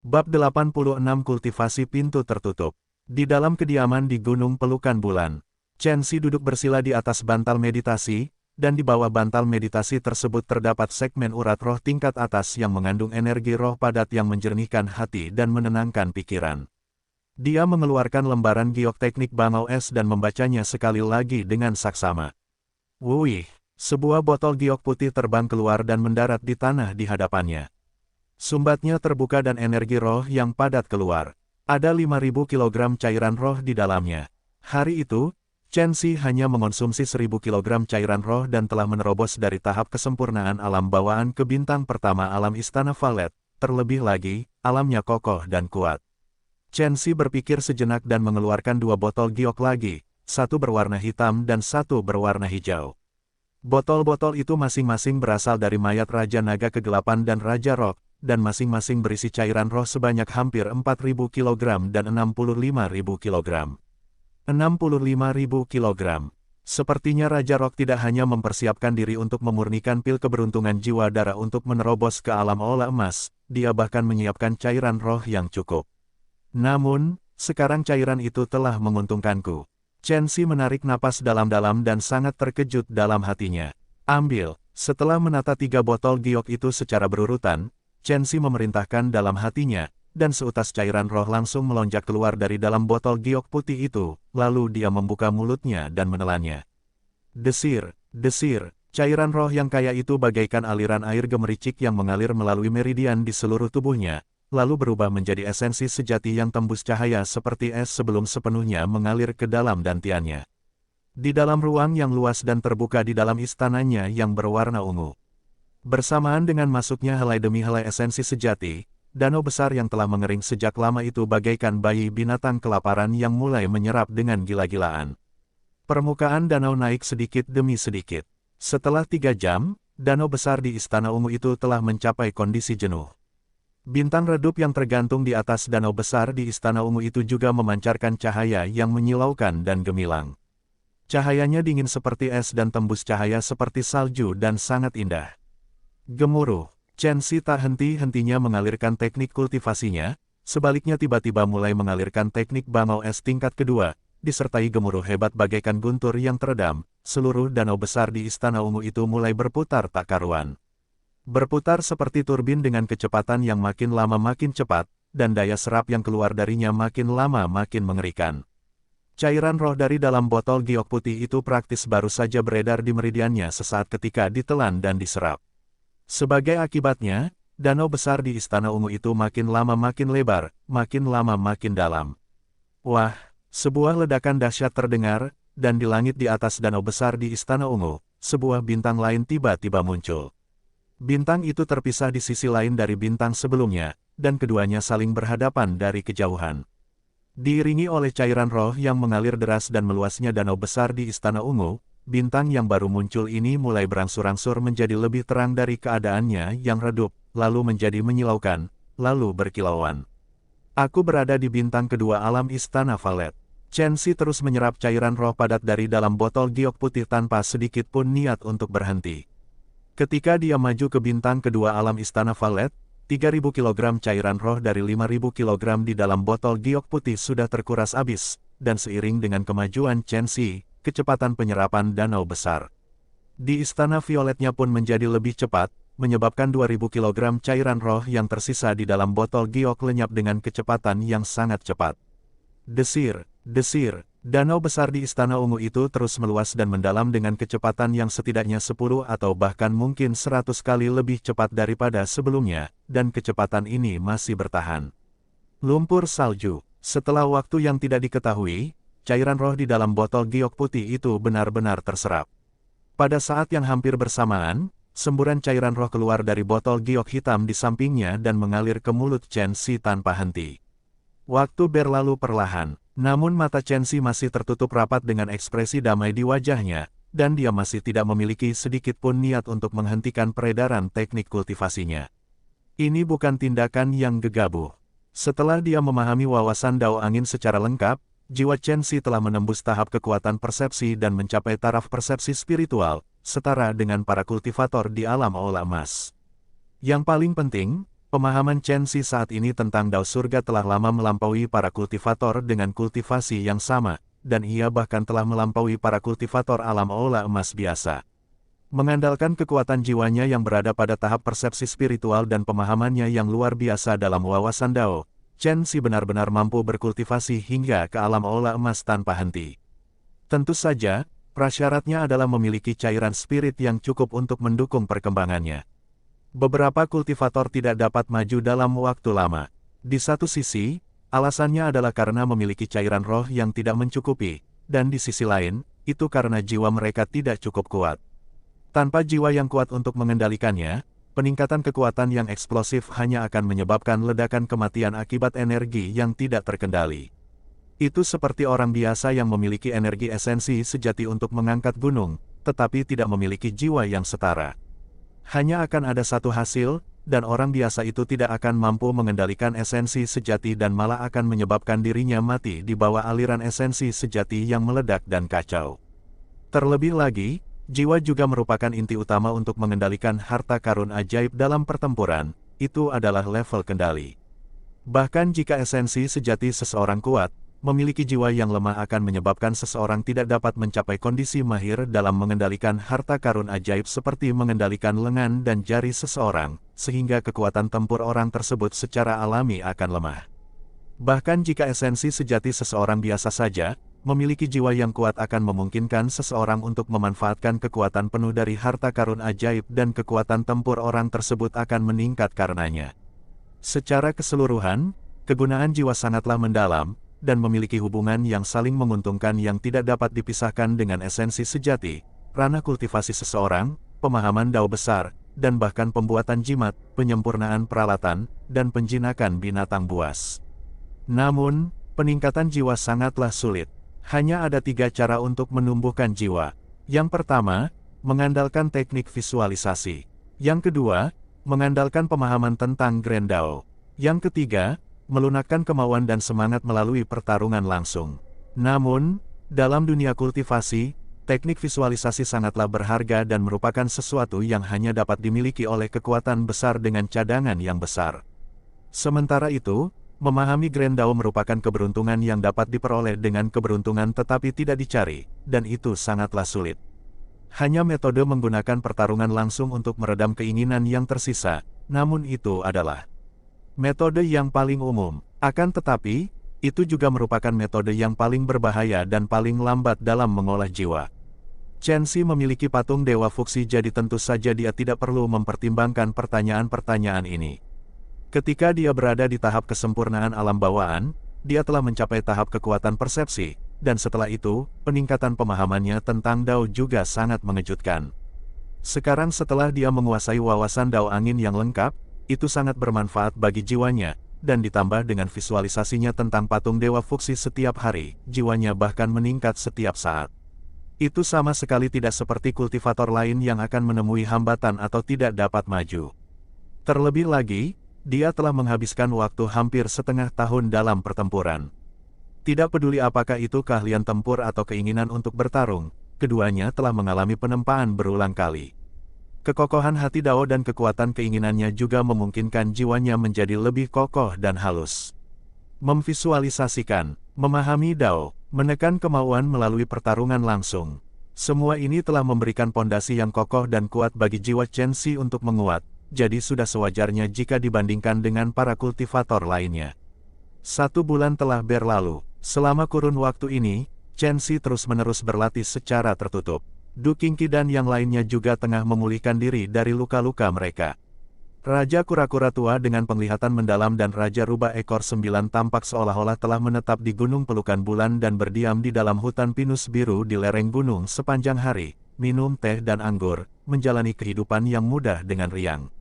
Bab 86 Kultivasi Pintu Tertutup. Di dalam kediaman di Gunung Pelukan Bulan, Chen Xi duduk bersila di atas bantal meditasi, dan di bawah bantal meditasi tersebut terdapat segmen urat roh tingkat atas yang mengandung energi roh padat yang menjernihkan hati dan menenangkan pikiran. Dia mengeluarkan lembaran giok teknik bangau es dan membacanya sekali lagi dengan saksama. Wuih, sebuah botol giok putih terbang keluar dan mendarat di tanah di hadapannya. Sumbatnya terbuka dan energi roh yang padat keluar. Ada 5.000 kg cairan roh di dalamnya. Hari itu, Chen Xi hanya mengonsumsi 1.000 kg cairan roh dan telah menerobos dari tahap kesempurnaan alam bawaan ke bintang pertama alam Istana Valet. Terlebih lagi, alamnya kokoh dan kuat. Chen Xi berpikir sejenak dan mengeluarkan 2 botol giok lagi, satu berwarna hitam dan satu berwarna hijau. Botol-botol itu masing-masing berasal dari mayat Raja Naga Kegelapan dan Raja Rock, dan masing-masing berisi cairan roh sebanyak hampir 4.000 kg dan 65.000 kg. 65.000 kg. Sepertinya Raja Rock tidak hanya mempersiapkan diri untuk memurnikan pil keberuntungan jiwa darah untuk menerobos ke alam olah emas, dia bahkan menyiapkan cairan roh yang cukup. Namun, sekarang cairan itu telah menguntungkanku. Chen Xi menarik napas dalam-dalam dan sangat terkejut dalam hatinya. Ambil. Setelah menata 3 botol giok itu secara berurutan, Chen Xi memerintahkan dalam hatinya, dan seutas cairan roh langsung melonjak keluar dari dalam botol giok putih itu, lalu dia membuka mulutnya dan menelannya. Desir, desir, cairan roh yang kaya itu bagaikan aliran air gemericik yang mengalir melalui meridian di seluruh tubuhnya, lalu berubah menjadi esensi sejati yang tembus cahaya seperti es sebelum sepenuhnya mengalir ke dalam dantiannya. Di dalam ruang yang luas dan terbuka di dalam istananya yang berwarna ungu. Bersamaan dengan masuknya helai demi helai esensi sejati, danau besar yang telah mengering sejak lama itu bagaikan bayi binatang kelaparan yang mulai menyerap dengan gila-gilaan. Permukaan danau naik sedikit demi sedikit. Setelah 3 jam, danau besar di Istana Ungu itu telah mencapai kondisi jenuh. Bintang redup yang tergantung di atas danau besar di Istana Ungu itu juga memancarkan cahaya yang menyilaukan dan gemilang. Cahayanya dingin seperti es dan tembus cahaya seperti salju dan sangat indah. Gemuruh, Chen Xi tak henti-hentinya mengalirkan teknik kultivasinya, sebaliknya tiba-tiba mulai mengalirkan teknik bangau es tingkat kedua, disertai gemuruh hebat bagaikan guntur yang teredam, seluruh danau besar di Istana Ungu itu mulai berputar tak karuan. Berputar seperti turbin dengan kecepatan yang makin lama makin cepat, dan daya serap yang keluar darinya makin lama makin mengerikan. Cairan roh dari dalam botol giok putih itu praktis baru saja beredar di meridiannya sesaat ketika ditelan dan diserap. Sebagai akibatnya, danau besar di Istana Ungu itu makin lama makin lebar, makin lama makin dalam. Wah, sebuah ledakan dahsyat terdengar, dan di langit di atas danau besar di Istana Ungu, sebuah bintang lain tiba-tiba muncul. Bintang itu terpisah di sisi lain dari bintang sebelumnya, dan keduanya saling berhadapan dari kejauhan. Diiringi oleh cairan roh yang mengalir deras dan meluasnya danau besar di Istana Ungu, bintang yang baru muncul ini mulai berangsur-angsur menjadi lebih terang dari keadaannya yang redup, lalu menjadi menyilaukan, lalu berkilauan. Aku berada di bintang kedua alam Istana Valet. Chen Xi terus menyerap cairan roh padat dari dalam botol giok putih tanpa sedikit pun niat untuk berhenti. Ketika dia maju ke bintang kedua alam Istana Valet, 3.000 kg cairan roh dari 5.000 kg di dalam botol giok putih sudah terkuras habis, dan seiring dengan kemajuan Chen Xi, kecepatan penyerapan danau besar di Istana Violetnya pun menjadi lebih cepat, menyebabkan 2.000 kg cairan roh yang tersisa di dalam botol giok lenyap dengan kecepatan yang sangat cepat. Desir, desir, danau besar di Istana Ungu itu terus meluas dan mendalam dengan kecepatan yang setidaknya 10 atau bahkan mungkin 100 kali lebih cepat daripada sebelumnya, dan kecepatan ini masih bertahan. Lumpur salju, setelah waktu yang tidak diketahui, cairan roh di dalam botol giok putih itu benar-benar terserap. Pada saat yang hampir bersamaan, semburan cairan roh keluar dari botol giok hitam di sampingnya dan mengalir ke mulut Chen Xi tanpa henti. Waktu berlalu perlahan, namun mata Chen Xi masih tertutup rapat dengan ekspresi damai di wajahnya, dan dia masih tidak memiliki sedikit pun niat untuk menghentikan peredaran teknik kultivasinya. Ini bukan tindakan yang gegabah. Setelah dia memahami wawasan dao angin secara lengkap, jiwa Chen Xi telah menembus tahap kekuatan persepsi dan mencapai taraf persepsi spiritual, setara dengan para kultivator di alam aula emas. Yang paling penting, Pemahaman Chen Xi saat ini tentang Dao Surga telah lama melampaui para kultivator dengan kultivasi yang sama, dan ia bahkan telah melampaui para kultivator alam aula emas biasa. Mengandalkan kekuatan jiwanya yang berada pada tahap persepsi spiritual dan pemahamannya yang luar biasa dalam wawasan Dao, Chen Xi benar-benar mampu berkultivasi hingga ke alam aula emas tanpa henti. Tentu saja, prasyaratnya adalah memiliki cairan spirit yang cukup untuk mendukung perkembangannya. Beberapa kultivator tidak dapat maju dalam waktu lama. Di satu sisi, alasannya adalah karena memiliki cairan roh yang tidak mencukupi, dan di sisi lain, itu karena jiwa mereka tidak cukup kuat. Tanpa jiwa yang kuat untuk mengendalikannya, peningkatan kekuatan yang eksplosif hanya akan menyebabkan ledakan kematian akibat energi yang tidak terkendali. Itu seperti orang biasa yang memiliki energi esensi sejati untuk mengangkat gunung, tetapi tidak memiliki jiwa yang setara. Hanya akan ada satu hasil, dan orang biasa itu tidak akan mampu mengendalikan esensi sejati dan malah akan menyebabkan dirinya mati di bawah aliran esensi sejati yang meledak dan kacau. Terlebih lagi, jiwa juga merupakan inti utama untuk mengendalikan harta karun ajaib dalam pertempuran, itu adalah level kendali. Bahkan jika esensi sejati seseorang kuat, memiliki jiwa yang lemah akan menyebabkan seseorang tidak dapat mencapai kondisi mahir dalam mengendalikan harta karun ajaib seperti mengendalikan lengan dan jari seseorang, sehingga kekuatan tempur orang tersebut secara alami akan lemah. Bahkan jika esensi sejati seseorang biasa saja, memiliki jiwa yang kuat akan memungkinkan seseorang untuk memanfaatkan kekuatan penuh dari harta karun ajaib dan kekuatan tempur orang tersebut akan meningkat karenanya. Secara keseluruhan, kegunaan jiwa sangatlah mendalam, dan memiliki hubungan yang saling menguntungkan yang tidak dapat dipisahkan dengan esensi sejati, ranah kultivasi seseorang, pemahaman Dao besar, dan bahkan pembuatan jimat, penyempurnaan peralatan, dan penjinakan binatang buas. Namun, peningkatan jiwa sangatlah sulit. Hanya ada 3 cara untuk menumbuhkan jiwa. Yang pertama, mengandalkan teknik visualisasi. Yang kedua, mengandalkan pemahaman tentang Grand Dao. Yang ketiga, melunakkan kemauan dan semangat melalui pertarungan langsung. Namun, dalam dunia kultivasi, teknik visualisasi sangatlah berharga dan merupakan sesuatu yang hanya dapat dimiliki oleh kekuatan besar dengan cadangan yang besar. Sementara itu, memahami Grand Dao merupakan keberuntungan yang dapat diperoleh dengan keberuntungan tetapi tidak dicari, dan itu sangatlah sulit. Hanya metode menggunakan pertarungan langsung untuk meredam keinginan yang tersisa, namun itu adalah metode yang paling umum. Akan tetapi, itu juga merupakan metode yang paling berbahaya dan paling lambat dalam mengolah jiwa. Chen Xi memiliki patung Dewa Fuksi, jadi tentu saja dia tidak perlu mempertimbangkan pertanyaan-pertanyaan ini. Ketika dia berada di tahap kesempurnaan alam bawaan, dia telah mencapai tahap kekuatan persepsi, dan setelah itu, peningkatan pemahamannya tentang Dao juga sangat mengejutkan. Sekarang setelah dia menguasai wawasan Dao angin yang lengkap, itu sangat bermanfaat bagi jiwanya, dan ditambah dengan visualisasinya tentang patung Dewa Fuksi setiap hari, jiwanya bahkan meningkat setiap saat. Itu sama sekali tidak seperti kultivator lain yang akan menemui hambatan atau tidak dapat maju. Terlebih lagi, dia telah menghabiskan waktu hampir setengah tahun dalam pertempuran. Tidak peduli apakah itu keahlian tempur atau keinginan untuk bertarung, keduanya telah mengalami penempaan berulang kali. Kekokohan hati Dao dan kekuatan keinginannya juga memungkinkan jiwanya menjadi lebih kokoh dan halus. Memvisualisasikan, memahami Dao, menekan kemauan melalui pertarungan langsung. Semua ini telah memberikan pondasi yang kokoh dan kuat bagi jiwa Chen Xi untuk menguat, jadi sudah sewajarnya jika dibandingkan dengan para kultivator lainnya. 1 bulan telah berlalu. Selama kurun waktu ini, Chen Xi terus-menerus berlatih secara tertutup. Du Qingqi dan yang lainnya juga tengah memulihkan diri dari luka-luka mereka. Raja kura-kura tua dengan penglihatan mendalam dan Raja rubah ekor 9 tampak seolah-olah telah menetap di gunung pelukan bulan dan berdiam di dalam hutan pinus biru di lereng gunung sepanjang hari, minum teh dan anggur, menjalani kehidupan yang mudah dengan riang.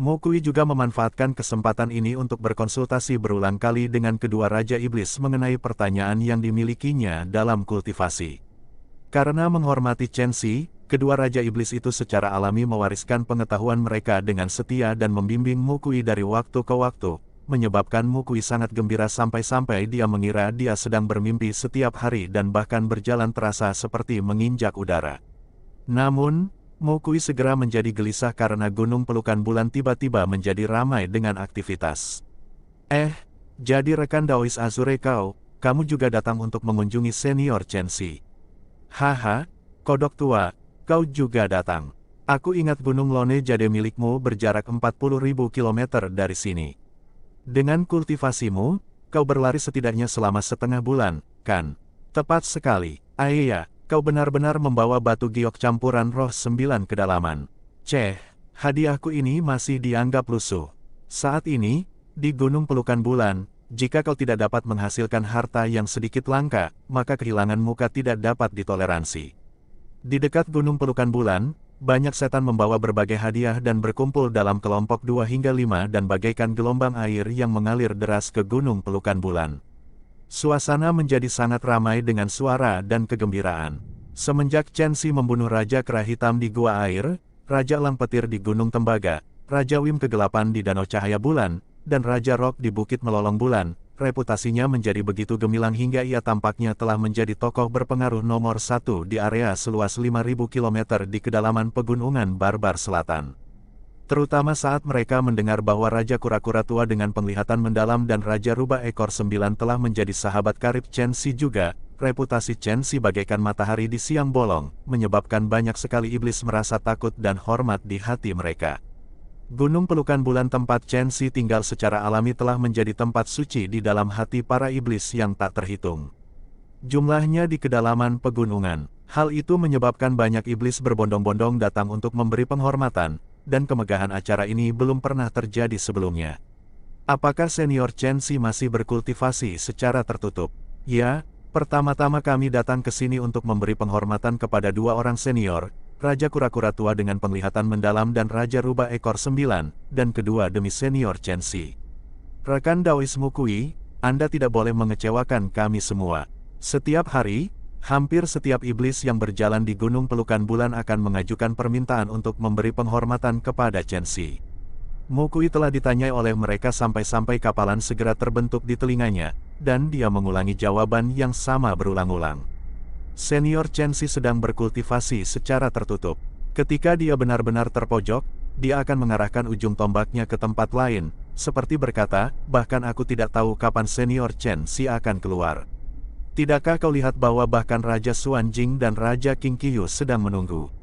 Mo Kui juga memanfaatkan kesempatan ini untuk berkonsultasi berulang kali dengan kedua Raja Iblis mengenai pertanyaan yang dimilikinya dalam kultivasi. Karena menghormati Chen Xi, kedua Raja Iblis itu secara alami mewariskan pengetahuan mereka dengan setia dan membimbing Mo Kui dari waktu ke waktu, menyebabkan Mo Kui sangat gembira sampai-sampai dia mengira dia sedang bermimpi setiap hari dan bahkan berjalan terasa seperti menginjak udara. Namun, Mokui segera menjadi gelisah karena gunung pelukan bulan tiba-tiba menjadi ramai dengan aktivitas. Jadi rekan Daois Azure kamu juga datang untuk mengunjungi senior Chenxi. Haha, kodok tua, kau juga datang. Aku ingat Gunung Lone Jade milikmu berjarak 40.000 km dari sini. Dengan kultivasimu, kau berlari setidaknya selama setengah bulan, kan? Tepat sekali. Iya, kau benar-benar membawa batu giok campuran roh 9 kedalaman. Hadiahku ini masih dianggap lusuh. Saat ini, di Gunung Pelukan Bulan, jika kau tidak dapat menghasilkan harta yang sedikit langka, maka kehilangan muka tidak dapat ditoleransi. Di dekat Gunung Pelukan Bulan, banyak setan membawa berbagai hadiah dan berkumpul dalam kelompok 2 hingga 5 dan bagaikan gelombang air yang mengalir deras ke Gunung Pelukan Bulan. Suasana menjadi sangat ramai dengan suara dan kegembiraan. Semenjak Chenxi membunuh Raja Kera Hitam di Gua Air, Raja Elang Petir di Gunung Tembaga, Raja Wim Kegelapan di Danau Cahaya Bulan, dan Raja Rock di Bukit Melolong Bulan, reputasinya menjadi begitu gemilang hingga ia tampaknya telah menjadi tokoh berpengaruh nomor 1 di area seluas 5.000 km di kedalaman pegunungan Barbar Selatan. Terutama saat mereka mendengar bahwa Raja Kura-Kura Tua dengan penglihatan mendalam dan Raja Rubah Ekor 9 telah menjadi sahabat karib Chenxi juga, reputasi Chenxi bagaikan matahari di siang bolong, menyebabkan banyak sekali iblis merasa takut dan hormat di hati mereka. Gunung Pelukan Bulan tempat Chenxi tinggal secara alami telah menjadi tempat suci di dalam hati para iblis yang tak terhitung. Jumlahnya di kedalaman pegunungan. Hal itu menyebabkan banyak iblis berbondong-bondong datang untuk memberi penghormatan, dan kemegahan acara ini belum pernah terjadi sebelumnya. Apakah senior Chenxi masih berkultivasi secara tertutup? Ya, pertama-tama kami datang ke sini untuk memberi penghormatan kepada 2 orang senior, Raja Kura-Kura Tua dengan penglihatan mendalam dan Raja Rubah Ekor 9, dan kedua demi senior Chenxi. Rekan Daois Mokui, Anda tidak boleh mengecewakan kami semua. Setiap hari, hampir setiap iblis yang berjalan di Gunung Pelukan Bulan akan mengajukan permintaan untuk memberi penghormatan kepada Chenxi. Mokui telah ditanyai oleh mereka sampai-sampai kapalan segera terbentuk di telinganya, dan dia mengulangi jawaban yang sama berulang-ulang. Senior Chenxi sedang berkultivasi secara tertutup. Ketika dia benar-benar terpojok, dia akan mengarahkan ujung tombaknya ke tempat lain, seperti berkata, bahkan aku tidak tahu kapan senior Chenxi akan keluar. Tidakkah kau lihat bahwa bahkan Raja Xuanjing dan Raja Qingqiu sedang menunggu?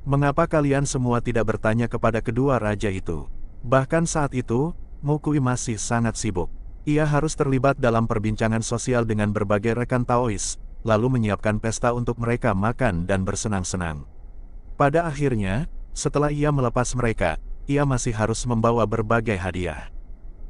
Mengapa kalian semua tidak bertanya kepada kedua raja itu? Bahkan saat itu, Mokui masih sangat sibuk. Ia harus terlibat dalam perbincangan sosial dengan berbagai rekan Taois, lalu menyiapkan pesta untuk mereka makan dan bersenang-senang. Pada akhirnya, setelah ia melepas mereka, ia masih harus membawa berbagai hadiah.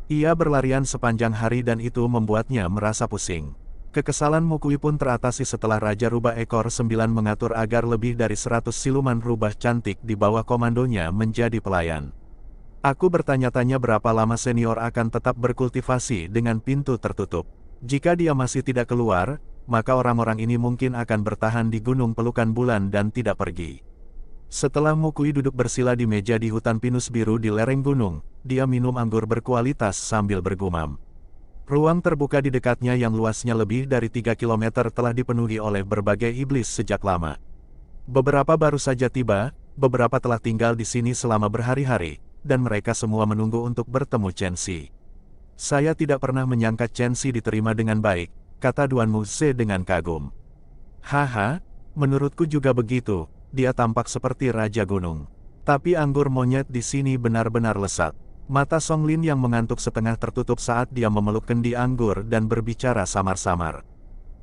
Ia berlarian sepanjang hari dan itu membuatnya merasa pusing. Kekesalan Mokui pun teratasi setelah Raja Rubah Ekor 9 mengatur agar lebih dari 100 siluman rubah cantik di bawah komandonya menjadi pelayan. Aku bertanya-tanya berapa lama senior akan tetap berkultivasi dengan pintu tertutup. Jika dia masih tidak keluar, maka orang-orang ini mungkin akan bertahan di Gunung Pelukan Bulan dan tidak pergi. Setelah Mokui duduk bersila di meja di hutan pinus biru di lereng gunung, dia minum anggur berkualitas sambil bergumam. Ruang terbuka di dekatnya yang luasnya lebih dari 3 km telah dipenuhi oleh berbagai iblis sejak lama. Beberapa baru saja tiba, beberapa telah tinggal di sini selama berhari-hari, dan mereka semua menunggu untuk bertemu Chenxi. Saya tidak pernah menyangka Chenxi diterima dengan baik, kata Duan Muze dengan kagum. Haha, menurutku juga begitu, dia tampak seperti Raja Gunung. Tapi anggur monyet di sini benar-benar lesat. Mata Song Lin yang mengantuk setengah tertutup saat dia memeluk kendi anggur dan berbicara samar-samar.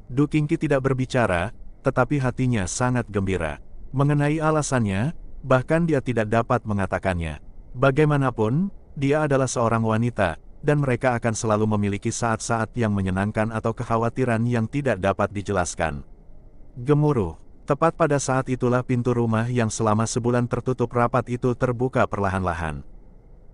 Du Qingqi tidak berbicara, tetapi hatinya sangat gembira. Mengenai alasannya, bahkan dia tidak dapat mengatakannya. Bagaimanapun, dia adalah seorang wanita, dan mereka akan selalu memiliki saat-saat yang menyenangkan atau kekhawatiran yang tidak dapat dijelaskan. Gemuruh. Tepat pada saat itulah pintu rumah yang selama sebulan tertutup rapat itu terbuka perlahan-lahan.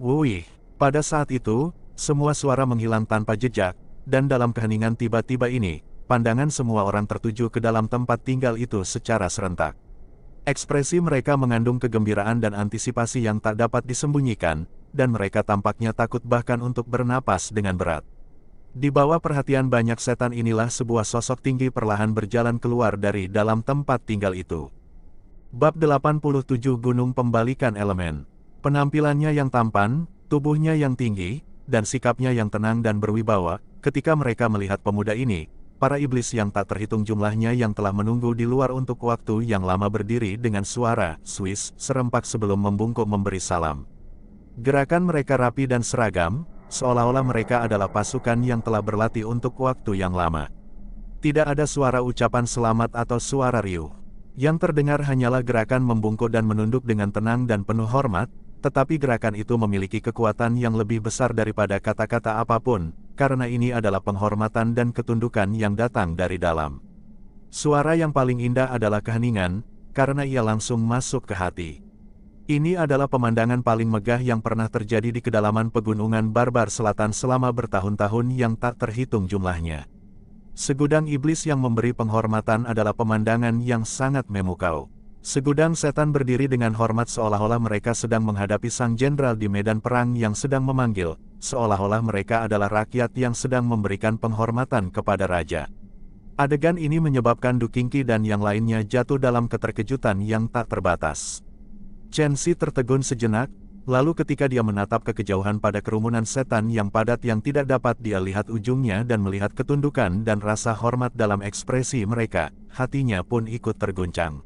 Wuih, pada saat itu, semua suara menghilang tanpa jejak, dan dalam keheningan tiba-tiba ini, pandangan semua orang tertuju ke dalam tempat tinggal itu secara serentak. Ekspresi mereka mengandung kegembiraan dan antisipasi yang tak dapat disembunyikan, dan mereka tampaknya takut bahkan untuk bernapas dengan berat. Di bawah perhatian banyak setan inilah sebuah sosok tinggi perlahan berjalan keluar dari dalam tempat tinggal itu. Bab 87 Gunung Pembalikan Elemen. Penampilannya yang tampan, tubuhnya yang tinggi, dan sikapnya yang tenang dan berwibawa, ketika mereka melihat pemuda ini, para iblis yang tak terhitung jumlahnya yang telah menunggu di luar untuk waktu yang lama berdiri dengan suara Swiss serempak sebelum membungkuk memberi salam. Gerakan mereka rapi dan seragam, seolah-olah mereka adalah pasukan yang telah berlatih untuk waktu yang lama. Tidak ada suara ucapan selamat atau suara riuh. Yang terdengar hanyalah gerakan membungkuk dan menunduk dengan tenang dan penuh hormat, tetapi gerakan itu memiliki kekuatan yang lebih besar daripada kata-kata apapun, karena ini adalah penghormatan dan ketundukan yang datang dari dalam. Suara yang paling indah adalah keheningan, karena ia langsung masuk ke hati. Ini adalah pemandangan paling megah yang pernah terjadi di kedalaman pegunungan barbar selatan selama bertahun-tahun yang tak terhitung jumlahnya. Segudang iblis yang memberi penghormatan adalah pemandangan yang sangat memukau. Segudang setan berdiri dengan hormat seolah-olah mereka sedang menghadapi sang jenderal di medan perang yang sedang memanggil, seolah-olah mereka adalah rakyat yang sedang memberikan penghormatan kepada raja. Adegan ini menyebabkan Du Qingqi dan yang lainnya jatuh dalam keterkejutan yang tak terbatas. Chen Xi tertegun sejenak, lalu ketika dia menatap ke kejauhan pada kerumunan setan yang padat yang tidak dapat dia lihat ujungnya dan melihat ketundukan dan rasa hormat dalam ekspresi mereka, hatinya pun ikut terguncang.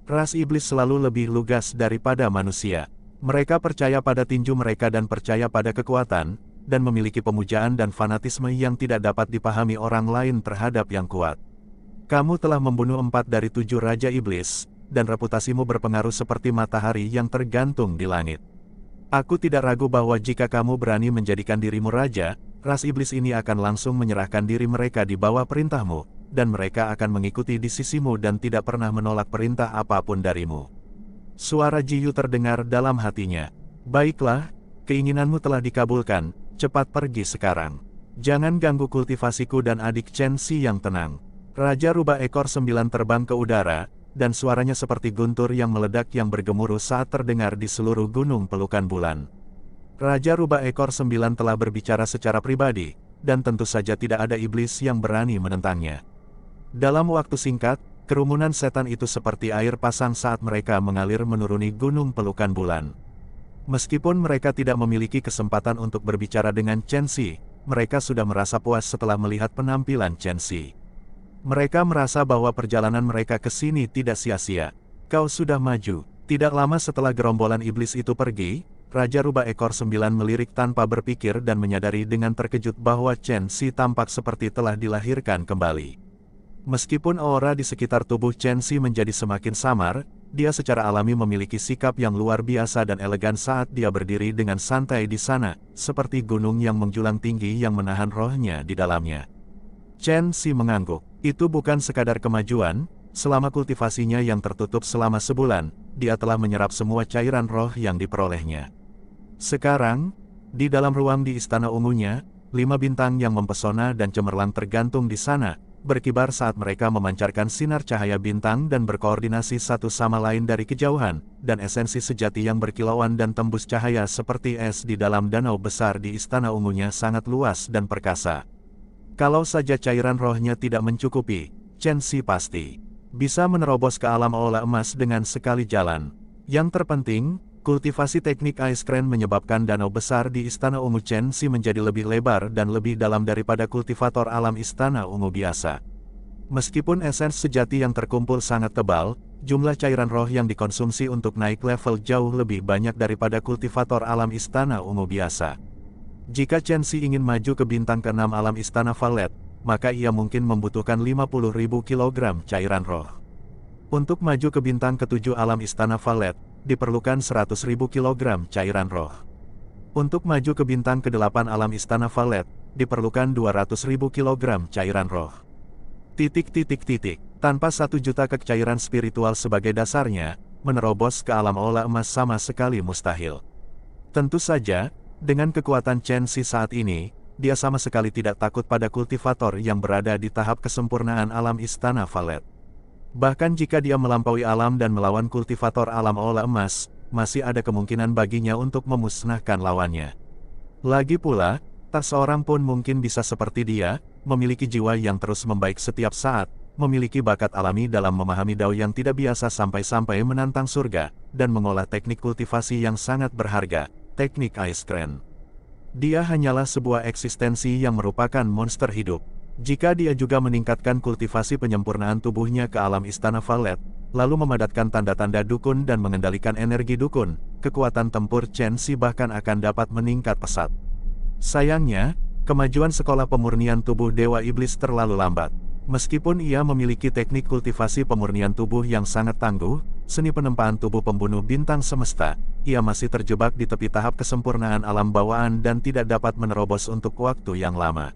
Ras iblis selalu lebih lugas daripada manusia. Mereka percaya pada tinju mereka dan percaya pada kekuatan, dan memiliki pemujaan dan fanatisme yang tidak dapat dipahami orang lain terhadap yang kuat. Kamu telah membunuh 4 dari 7 raja iblis, dan reputasimu berpengaruh seperti matahari yang tergantung di langit. Aku tidak ragu bahwa jika kamu berani menjadikan dirimu raja, ras iblis ini akan langsung menyerahkan diri mereka di bawah perintahmu, dan mereka akan mengikuti di sisimu dan tidak pernah menolak perintah apapun darimu. Suara Jiyu terdengar dalam hatinya. Baiklah, keinginanmu telah dikabulkan, cepat pergi sekarang. Jangan ganggu kultivasiku dan adik Chen Xi yang tenang. Raja rubah ekor 9 terbang ke udara, dan suaranya seperti guntur yang meledak yang bergemuruh saat terdengar di seluruh gunung pelukan bulan. Raja rubah ekor 9 telah berbicara secara pribadi, dan tentu saja tidak ada iblis yang berani menentangnya. Dalam waktu singkat, kerumunan setan itu seperti air pasang saat mereka mengalir menuruni gunung pelukan bulan. Meskipun mereka tidak memiliki kesempatan untuk berbicara dengan Chen Xi, mereka sudah merasa puas setelah melihat penampilan Chen Xi. Mereka merasa bahwa perjalanan mereka ke sini tidak sia-sia. Kau sudah maju. Tidak lama setelah gerombolan iblis itu pergi, Raja rubah ekor 9 melirik tanpa berpikir dan menyadari dengan terkejut bahwa Chen Xi tampak seperti telah dilahirkan kembali. Meskipun aura di sekitar tubuh Chen Xi menjadi semakin samar, dia secara alami memiliki sikap yang luar biasa dan elegan saat dia berdiri dengan santai di sana, seperti gunung yang menjulang tinggi yang menahan rohnya di dalamnya. Chen Xi mengangguk. Itu bukan sekadar kemajuan, selama kultivasinya yang tertutup selama sebulan, dia telah menyerap semua cairan roh yang diperolehnya. Sekarang, di dalam ruang di istana ungunya, 5 bintang yang mempesona dan cemerlang tergantung di sana, berkibar saat mereka memancarkan sinar cahaya bintang dan berkoordinasi satu sama lain dari kejauhan, dan esensi sejati yang berkilauan dan tembus cahaya seperti es di dalam danau besar di istana ungunya sangat luas dan perkasa. Kalau saja cairan rohnya tidak mencukupi, Chen Xi pasti bisa menerobos ke alam aula emas dengan sekali jalan. Yang terpenting, kultivasi teknik Ice Crane menyebabkan danau besar di Istana Ungu Chen Xi menjadi lebih lebar dan lebih dalam daripada kultivator alam Istana Ungu biasa. Meskipun esens sejati yang terkumpul sangat tebal, jumlah cairan roh yang dikonsumsi untuk naik level jauh lebih banyak daripada kultivator alam Istana Ungu biasa. Jika Chen Xi ingin maju ke bintang ke-6 alam Istana Valet, maka ia mungkin membutuhkan 50.000 kg cairan roh. Untuk maju ke bintang ke-7 alam Istana Valet, diperlukan 100.000 kg cairan roh. Untuk maju ke bintang ke-8 alam Istana Valet, diperlukan 200.000 kg cairan roh. Tanpa 1 juta kecairan spiritual sebagai dasarnya, menerobos ke alam aula emas sama sekali mustahil. Tentu saja, dengan kekuatan Chen Xi saat ini, dia sama sekali tidak takut pada kultivator yang berada di tahap kesempurnaan alam Istana Valet. Bahkan jika dia melampaui alam dan melawan kultivator alam aula emas, masih ada kemungkinan baginya untuk memusnahkan lawannya. Lagi pula, tak seorang pun mungkin bisa seperti dia, memiliki jiwa yang terus membaik setiap saat, memiliki bakat alami dalam memahami dao yang tidak biasa sampai-sampai menantang surga, dan mengolah teknik kultivasi yang sangat berharga, teknik Ice Crane. Dia hanyalah sebuah eksistensi yang merupakan monster hidup. Jika dia juga meningkatkan kultivasi penyempurnaan tubuhnya ke alam istana Valet, lalu memadatkan tanda-tanda dukun dan mengendalikan energi dukun, kekuatan tempur Chen Xi bahkan akan dapat meningkat pesat. Sayangnya, kemajuan sekolah pemurnian tubuh Dewa Iblis terlalu lambat. Meskipun ia memiliki teknik kultivasi pemurnian tubuh yang sangat tangguh, seni penempaan tubuh pembunuh bintang semesta, ia masih terjebak di tepi tahap kesempurnaan alam bawaan dan tidak dapat menerobos untuk waktu yang lama.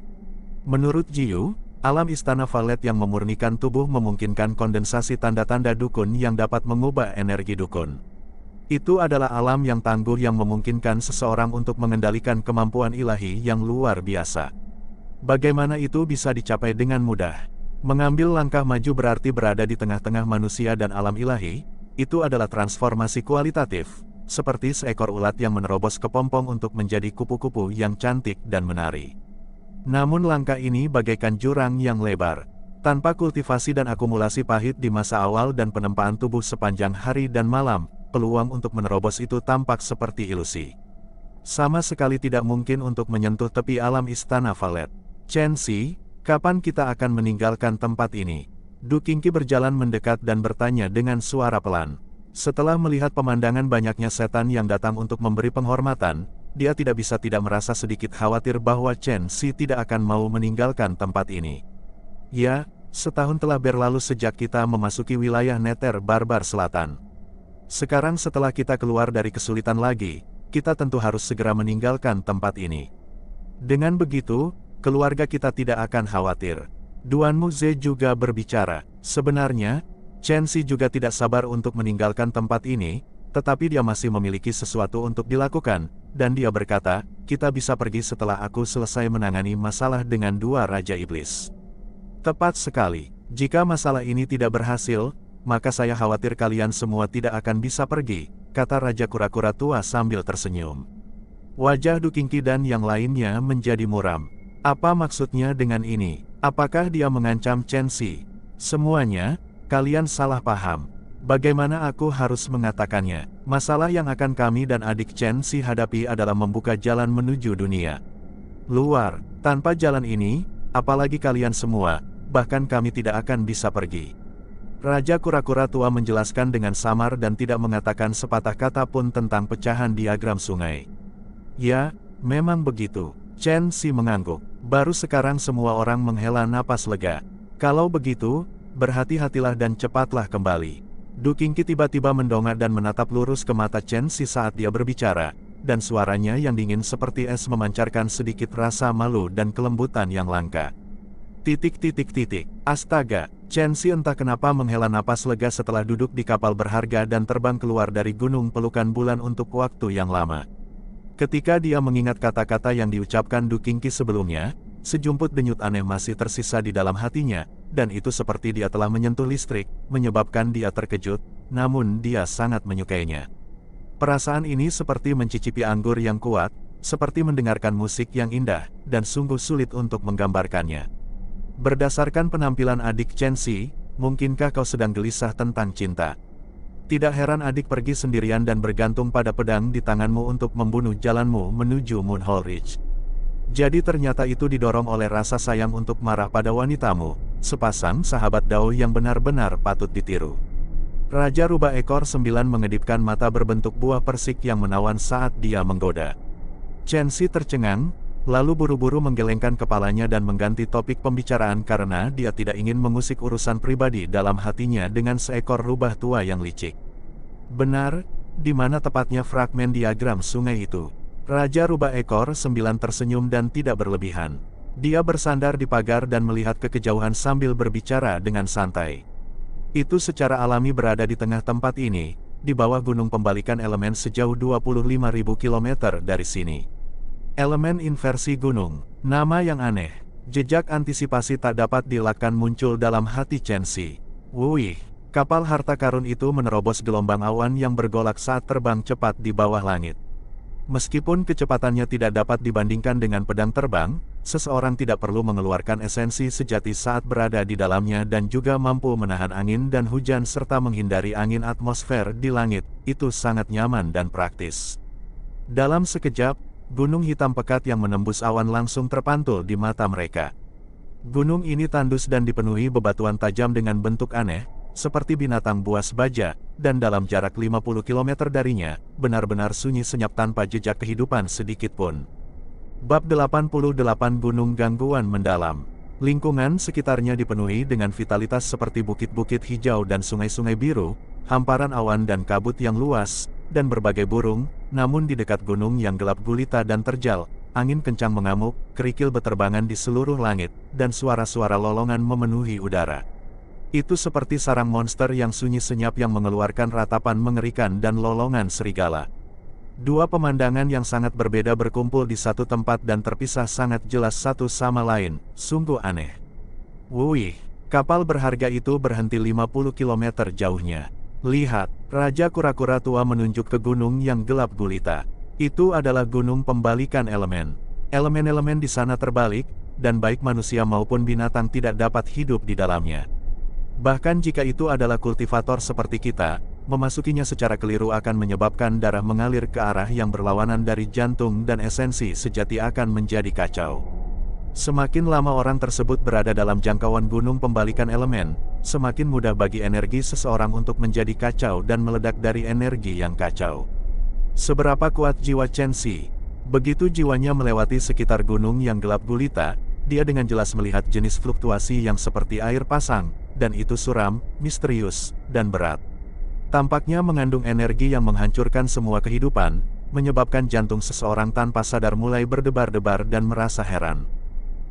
Menurut Jiu, alam istana Valet yang memurnikan tubuh memungkinkan kondensasi tanda-tanda dukun yang dapat mengubah energi dukun. Itu adalah alam yang tangguh yang memungkinkan seseorang untuk mengendalikan kemampuan ilahi yang luar biasa. Bagaimana itu bisa dicapai dengan mudah? Mengambil langkah maju berarti berada di tengah-tengah manusia dan alam ilahi, itu adalah transformasi kualitatif, seperti seekor ulat yang menerobos kepompong untuk menjadi kupu-kupu yang cantik dan menari. Namun langkah ini bagaikan jurang yang lebar. Tanpa kultivasi dan akumulasi pahit di masa awal dan penempaan tubuh sepanjang hari dan malam, peluang untuk menerobos itu tampak seperti ilusi. Sama sekali tidak mungkin untuk menyentuh tepi alam istana Valet. Chen Xi, kapan kita akan meninggalkan tempat ini? Du Qingqi berjalan mendekat dan bertanya dengan suara pelan. Setelah melihat pemandangan banyaknya setan yang datang untuk memberi penghormatan, dia tidak bisa tidak merasa sedikit khawatir bahwa Chen Xi tidak akan mau meninggalkan tempat ini. Ya, setahun telah berlalu sejak kita memasuki wilayah Nether Barbar Selatan. Sekarang setelah kita keluar dari kesulitan lagi, kita tentu harus segera meninggalkan tempat ini. Dengan begitu, keluarga kita tidak akan khawatir. Duan Muze juga berbicara. Sebenarnya, Chen Xi juga tidak sabar untuk meninggalkan tempat ini, tetapi dia masih memiliki sesuatu untuk dilakukan, dan dia berkata, kita bisa pergi setelah aku selesai menangani masalah dengan dua Raja Iblis. Tepat sekali, jika masalah ini tidak berhasil, maka saya khawatir kalian semua tidak akan bisa pergi, kata Raja Kura-Kura tua sambil tersenyum. Wajah Du Qingqi dan yang lainnya menjadi muram. Apa maksudnya dengan ini? Apakah dia mengancam Chen Xi? Semuanya, kalian salah paham. Bagaimana aku harus mengatakannya? Masalah yang akan kami dan adik Chen Xi hadapi adalah membuka jalan menuju dunia luar. Tanpa jalan ini, apalagi kalian semua, bahkan kami tidak akan bisa pergi. Raja Kura-Kura tua menjelaskan dengan samar dan tidak mengatakan sepatah kata pun tentang pecahan diagram sungai. Ya, memang begitu. Chen Xi mengangguk. Baru sekarang semua orang menghela napas lega. Kalau begitu, berhati-hatilah dan cepatlah kembali. Du Qingqi tiba-tiba mendongak dan menatap lurus ke mata Chen Xi saat dia berbicara, dan suaranya yang dingin seperti es memancarkan sedikit rasa malu dan kelembutan yang langka. Astaga, Chen Xi entah kenapa menghela napas lega setelah duduk di kapal berharga dan terbang keluar dari gunung pelukan bulan untuk waktu yang lama. Ketika dia mengingat kata-kata yang diucapkan Du Qingqi sebelumnya, sejumput denyut aneh masih tersisa di dalam hatinya, dan itu seperti dia telah menyentuh listrik, menyebabkan dia terkejut, namun dia sangat menyukainya. Perasaan ini seperti mencicipi anggur yang kuat, seperti mendengarkan musik yang indah, dan sungguh sulit untuk menggambarkannya. Berdasarkan penampilan adik Chen Xi, mungkinkah kau sedang gelisah tentang cinta? Tidak heran adik pergi sendirian dan bergantung pada pedang di tanganmu untuk membunuh jalanmu menuju Moonhole Ridge. Jadi ternyata itu didorong oleh rasa sayang untuk marah pada wanitamu, sepasang sahabat Dao yang benar-benar patut ditiru. Raja Rubah Ekor 9 mengedipkan mata berbentuk buah persik yang menawan saat dia menggoda. Chen Xi tercengang, lalu buru-buru menggelengkan kepalanya dan mengganti topik pembicaraan karena dia tidak ingin mengusik urusan pribadi dalam hatinya dengan seekor rubah tua yang licik. Benar, di mana tepatnya fragmen diagram sungai itu? Raja Rubah Ekor 9 tersenyum dan tidak berlebihan. Dia bersandar di pagar dan melihat ke kejauhan sambil berbicara dengan santai. Itu secara alami berada di tengah tempat ini, di bawah gunung pembalikan elemen sejauh 25.000 km dari sini. Elemen inversi gunung, nama yang aneh, jejak antisipasi tak dapat dielakkan muncul dalam hati Chen Xi. Wuih, kapal harta karun itu menerobos gelombang awan yang bergolak saat terbang cepat di bawah langit. Meskipun kecepatannya tidak dapat dibandingkan dengan pedang terbang, seseorang tidak perlu mengeluarkan esensi sejati saat berada di dalamnya dan juga mampu menahan angin dan hujan serta menghindari angin atmosfer di langit. Itu sangat nyaman dan praktis. Dalam sekejap, gunung hitam pekat yang menembus awan langsung terpantul di mata mereka. Gunung ini tandus dan dipenuhi bebatuan tajam dengan bentuk aneh, seperti binatang buas baja, dan dalam jarak 50 km darinya, benar-benar sunyi senyap tanpa jejak kehidupan sedikit pun. Bab 88 Gunung Gangguan Mendalam. Lingkungan sekitarnya dipenuhi dengan vitalitas seperti bukit-bukit hijau dan sungai-sungai biru, hamparan awan dan kabut yang luas, dan berbagai burung. Namun di dekat gunung yang gelap gulita dan terjal, angin kencang mengamuk, kerikil beterbangan di seluruh langit, dan suara-suara lolongan memenuhi udara. Itu seperti sarang monster yang sunyi senyap yang mengeluarkan ratapan mengerikan dan lolongan serigala. Dua pemandangan yang sangat berbeda berkumpul di satu tempat dan terpisah sangat jelas satu sama lain, sungguh aneh. Wih, kapal berharga itu berhenti 50 km jauhnya. Lihat, Raja Kura-Kura tua menunjuk ke gunung yang gelap gulita. Itu adalah gunung pembalikan elemen. Elemen-elemen di sana terbalik, dan baik manusia maupun binatang tidak dapat hidup di dalamnya. Bahkan jika itu adalah kultivator seperti kita, memasukinya secara keliru akan menyebabkan darah mengalir ke arah yang berlawanan dari jantung dan esensi sejati akan menjadi kacau. Semakin lama orang tersebut berada dalam jangkauan gunung pembalikan elemen, semakin mudah bagi energi seseorang untuk menjadi kacau dan meledak dari energi yang kacau. Seberapa kuat jiwa Chen Xi? Begitu jiwanya melewati sekitar gunung yang gelap gulita, dia dengan jelas melihat jenis fluktuasi yang seperti air pasang, dan itu suram, misterius, dan berat. Tampaknya mengandung energi yang menghancurkan semua kehidupan, menyebabkan jantung seseorang tanpa sadar mulai berdebar-debar dan merasa heran.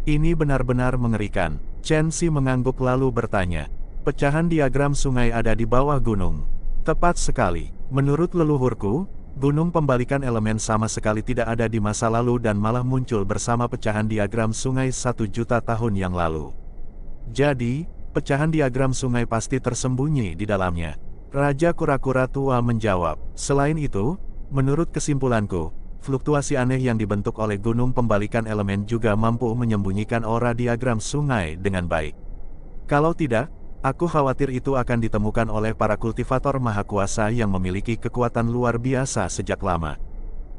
Ini benar-benar mengerikan. Chen Xi mengangguk lalu bertanya, pecahan diagram sungai ada di bawah gunung. Tepat sekali. Menurut leluhurku, gunung pembalikan elemen sama sekali tidak ada di masa lalu dan malah muncul bersama pecahan diagram sungai 1 juta tahun yang lalu. Jadi, pecahan diagram sungai pasti tersembunyi di dalamnya. Raja Kura-Kura tua menjawab. Selain itu, menurut kesimpulanku, fluktuasi aneh yang dibentuk oleh gunung pembalikan elemen juga mampu menyembunyikan aura diagram sungai dengan baik. Kalau tidak, aku khawatir itu akan ditemukan oleh para kultivator maha kuasa yang memiliki kekuatan luar biasa sejak lama.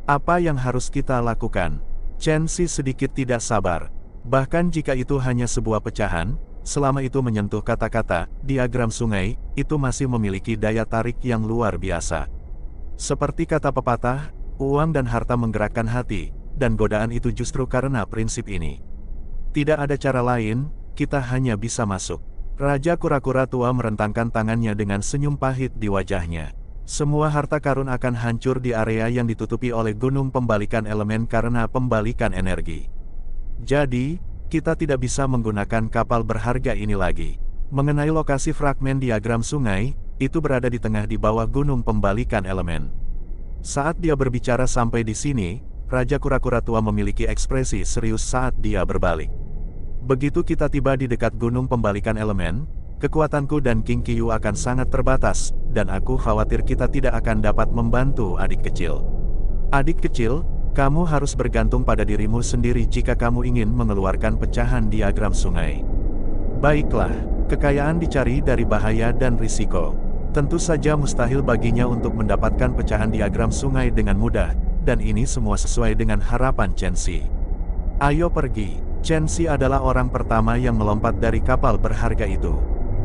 Apa yang harus kita lakukan? Chen Xi sedikit tidak sabar. Bahkan jika itu hanya sebuah pecahan, selama itu menyentuh kata-kata, diagram sungai, itu masih memiliki daya tarik yang luar biasa. Seperti kata pepatah, uang dan harta menggerakkan hati, dan godaan itu justru karena prinsip ini. Tidak ada cara lain, kita hanya bisa masuk. Raja Kura-Kura tua merentangkan tangannya dengan senyum pahit di wajahnya. Semua harta karun akan hancur di area yang ditutupi oleh gunung pembalikan elemen karena pembalikan energi. Jadi, kita tidak bisa menggunakan kapal berharga ini lagi. Mengenai lokasi fragmen diagram sungai, itu berada di tengah di bawah gunung pembalikan elemen. Saat dia berbicara sampai di sini, Raja Kura-Kura tua memiliki ekspresi serius saat dia berbalik. Begitu kita tiba di dekat gunung pembalikan elemen, kekuatanku dan King Qiyu akan sangat terbatas, dan aku khawatir kita tidak akan dapat membantu adik kecil. Adik kecil, kamu harus bergantung pada dirimu sendiri jika kamu ingin mengeluarkan pecahan diagram sungai. Baiklah, kekayaan dicari dari bahaya dan risiko. Tentu saja mustahil baginya untuk mendapatkan pecahan diagram sungai dengan mudah, dan ini semua sesuai dengan harapan Chen Xi. Ayo pergi. Chen Xi adalah orang pertama yang melompat dari kapal berharga itu.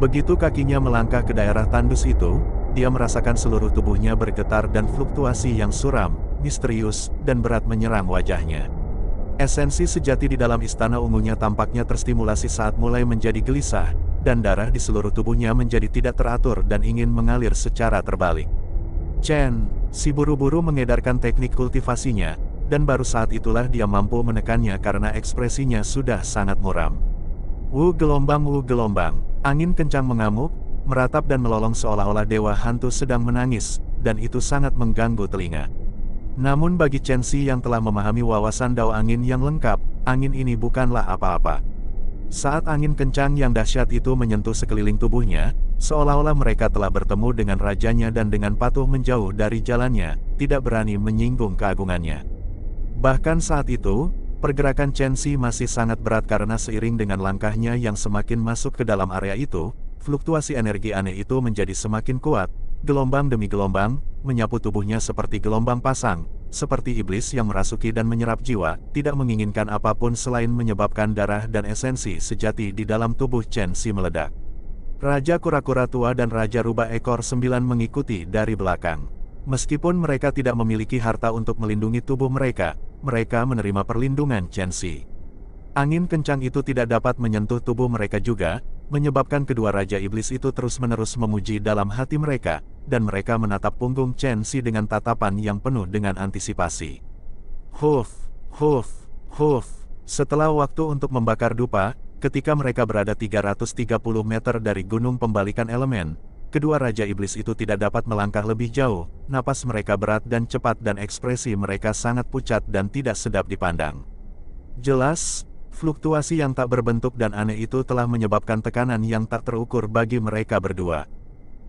Begitu kakinya melangkah ke daerah tandus itu, dia merasakan seluruh tubuhnya bergetar dan fluktuasi yang suram, misterius, dan berat menyerang wajahnya. Esensi sejati di dalam istana ungunya tampaknya terstimulasi saat mulai menjadi gelisah, dan darah di seluruh tubuhnya menjadi tidak teratur dan ingin mengalir secara terbalik. Chen Xi buru-buru mengedarkan teknik kultivasinya, dan baru saat itulah dia mampu menekannya karena ekspresinya sudah sangat muram. Wu gelombang, angin kencang mengamuk, meratap dan melolong seolah-olah dewa hantu sedang menangis, dan itu sangat mengganggu telinga. Namun bagi Chen Xi yang telah memahami wawasan dao angin yang lengkap, angin ini bukanlah apa-apa. Saat angin kencang yang dahsyat itu menyentuh sekeliling tubuhnya, seolah-olah mereka telah bertemu dengan rajanya dan dengan patuh menjauh dari jalannya, tidak berani menyinggung keagungannya. Bahkan saat itu, Pergerakan Chen Xi masih sangat berat karena seiring dengan langkahnya yang semakin masuk ke dalam area itu, fluktuasi energi aneh itu menjadi semakin kuat, gelombang demi gelombang, menyapu tubuhnya seperti gelombang pasang, seperti iblis yang merasuki dan menyerap jiwa, tidak menginginkan apapun selain menyebabkan darah dan esensi sejati di dalam tubuh Chen Xi meledak. Raja Kura-Kura Tua dan Raja Rubah Ekor 9 mengikuti dari belakang. Meskipun mereka tidak memiliki harta untuk melindungi tubuh mereka, mereka menerima perlindungan Chen Xi. Angin kencang itu tidak dapat menyentuh tubuh mereka juga, menyebabkan kedua Raja Iblis itu terus-menerus memuji dalam hati mereka, dan mereka menatap punggung Chen Xi dengan tatapan yang penuh dengan antisipasi. Huf, huf, huf. Setelah waktu untuk membakar dupa, ketika mereka berada 330 meter dari gunung pembalikan elemen, kedua Raja Iblis itu tidak dapat melangkah lebih jauh, napas mereka berat dan cepat dan ekspresi mereka sangat pucat dan tidak sedap dipandang. Jelas, fluktuasi yang tak berbentuk dan aneh itu telah menyebabkan tekanan yang tak terukur bagi mereka berdua.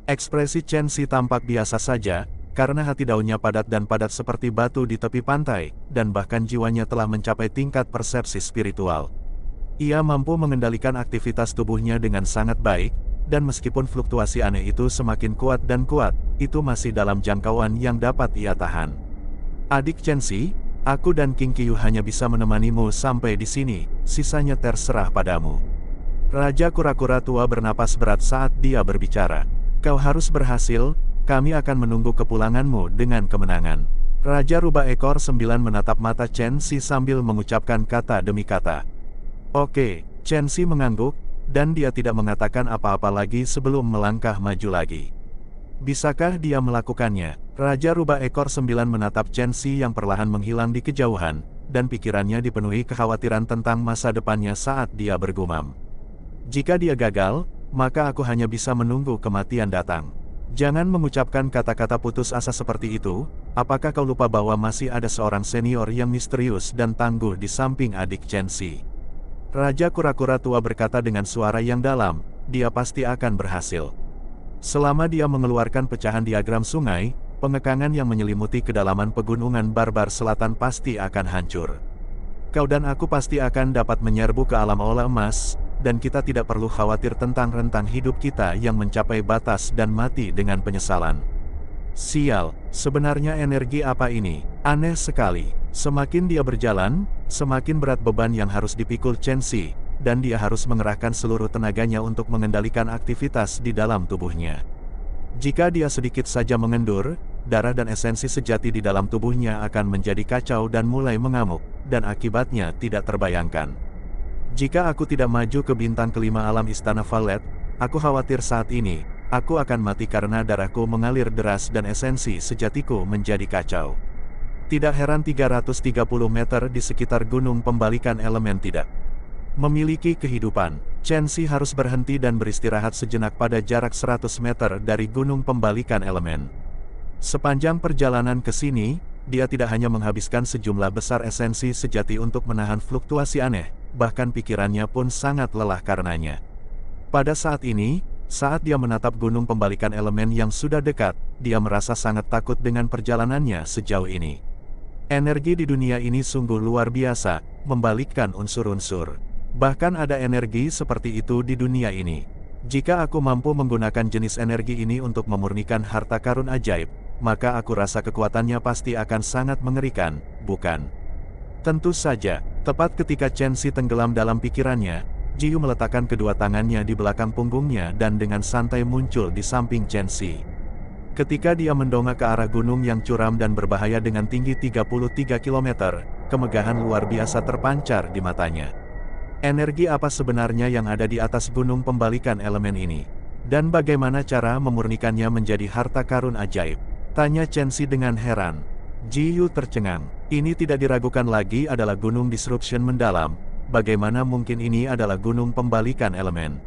Ekspresi Chen Xi tampak biasa saja, karena hati daunnya padat dan padat seperti batu di tepi pantai, dan bahkan jiwanya telah mencapai tingkat persepsi spiritual. Ia mampu mengendalikan aktivitas tubuhnya dengan sangat baik, dan meskipun fluktuasi aneh itu semakin kuat, itu masih dalam jangkauan yang dapat ia tahan. Adik Chen Xi, aku dan King Qiyu hanya bisa menemanimu sampai di sini, sisanya terserah padamu. Raja Kura-Kura Tua bernapas berat saat dia berbicara. Kau harus berhasil, kami akan menunggu kepulanganmu dengan kemenangan. Raja Rubah Ekor 9 menatap mata Chen Xi sambil mengucapkan kata demi kata. Oke, Chen Xi mengangguk, dan dia tidak mengatakan apa-apa lagi sebelum melangkah maju lagi. Bisakah dia melakukannya? Raja Rubah Ekor 9 menatap Chen Xi yang perlahan menghilang di kejauhan, dan pikirannya dipenuhi kekhawatiran tentang masa depannya saat dia bergumam. Jika dia gagal, maka aku hanya bisa menunggu kematian datang. Jangan mengucapkan kata-kata putus asa seperti itu, apakah kau lupa bahwa masih ada seorang senior yang misterius dan tangguh di samping adik Chen Xi? Raja Kura-Kura Tua berkata dengan suara yang dalam, dia pasti akan berhasil. Selama dia mengeluarkan pecahan diagram sungai, pengekangan yang menyelimuti kedalaman pegunungan barbar selatan pasti akan hancur. Kau dan aku pasti akan dapat menyerbu ke alam olah emas, dan kita tidak perlu khawatir tentang rentang hidup kita yang mencapai batas dan mati dengan penyesalan. Sial, sebenarnya energi apa ini? Aneh sekali. Semakin dia berjalan, semakin berat beban yang harus dipikul Chen Xi, dan dia harus mengerahkan seluruh tenaganya untuk mengendalikan aktivitas di dalam tubuhnya. Jika dia sedikit saja mengendur, darah dan esensi sejati di dalam tubuhnya akan menjadi kacau dan mulai mengamuk, dan akibatnya tidak terbayangkan. Jika aku tidak maju ke bintang kelima alam Istana Valet, aku khawatir saat ini, aku akan mati karena darahku mengalir deras dan esensi sejatiku menjadi kacau. Tidak heran 330 meter di sekitar gunung pembalikan elemen tidak memiliki kehidupan. Chen Xi harus berhenti dan beristirahat sejenak pada jarak 100 meter dari gunung pembalikan elemen. Sepanjang perjalanan ke sini, dia tidak hanya menghabiskan sejumlah besar esensi sejati untuk menahan fluktuasi aneh, bahkan pikirannya pun sangat lelah karenanya. Pada saat ini, saat dia menatap gunung pembalikan elemen yang sudah dekat, dia merasa sangat takut dengan perjalanannya sejauh ini. Energi di dunia ini sungguh luar biasa, membalikkan unsur-unsur. Bahkan ada energi seperti itu di dunia ini. Jika aku mampu menggunakan jenis energi ini untuk memurnikan harta karun ajaib, maka aku rasa kekuatannya pasti akan sangat mengerikan, bukan? Tentu saja, tepat ketika Chen Xi tenggelam dalam pikirannya, Jiyu meletakkan kedua tangannya di belakang punggungnya dan dengan santai muncul di samping Chen Xi. Ketika dia mendongak ke arah gunung yang curam dan berbahaya dengan tinggi 33 km, kemegahan luar biasa terpancar di matanya. Energi apa sebenarnya yang ada di atas gunung pembalikan elemen ini? Dan bagaimana cara memurnikannya menjadi harta karun ajaib? Tanya Chen Xi dengan heran. Jiyu tercengang. Ini tidak diragukan lagi adalah gunung disruption mendalam. Bagaimana mungkin ini adalah gunung pembalikan elemen?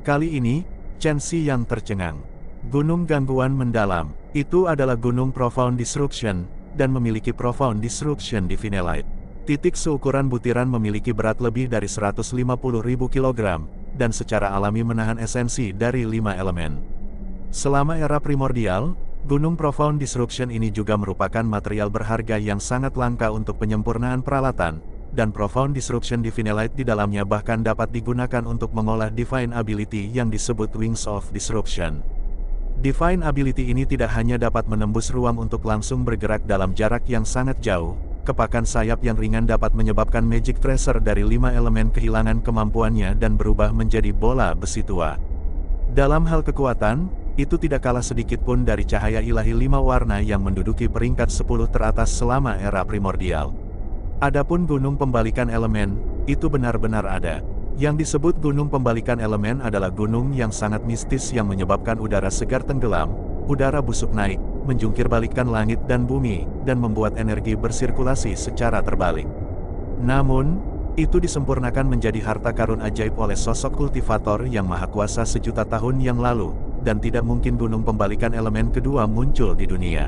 Kali ini, Chen Xi yang tercengang. Gunung gangguan mendalam, itu adalah gunung profound disruption, dan memiliki profound disruption divinelite. Titik seukuran butiran memiliki berat lebih dari 150.000 kg, dan secara alami menahan esensi dari 5 elemen. Selama era primordial, gunung profound disruption ini juga merupakan material berharga yang sangat langka untuk penyempurnaan peralatan, dan Profound Disruption Divine Light di dalamnya bahkan dapat digunakan untuk mengolah Divine Ability yang disebut Wings of Disruption. Divine Ability ini tidak hanya dapat menembus ruang untuk langsung bergerak dalam jarak yang sangat jauh, kepakan sayap yang ringan dapat menyebabkan Magic Tracer dari 5 elemen kehilangan kemampuannya dan berubah menjadi bola besi tua. Dalam hal kekuatan, itu tidak kalah sedikit pun dari cahaya ilahi 5 warna yang menduduki peringkat 10 teratas selama era primordial. Adapun gunung pembalikan elemen, itu benar-benar ada. Yang disebut gunung pembalikan elemen adalah gunung yang sangat mistis yang menyebabkan udara segar tenggelam, udara busuk naik, menjungkir balikkan langit dan bumi, dan membuat energi bersirkulasi secara terbalik. Namun, itu disempurnakan menjadi harta karun ajaib oleh sosok kultivator yang maha kuasa sejuta tahun yang lalu, dan tidak mungkin gunung pembalikan elemen kedua muncul di dunia.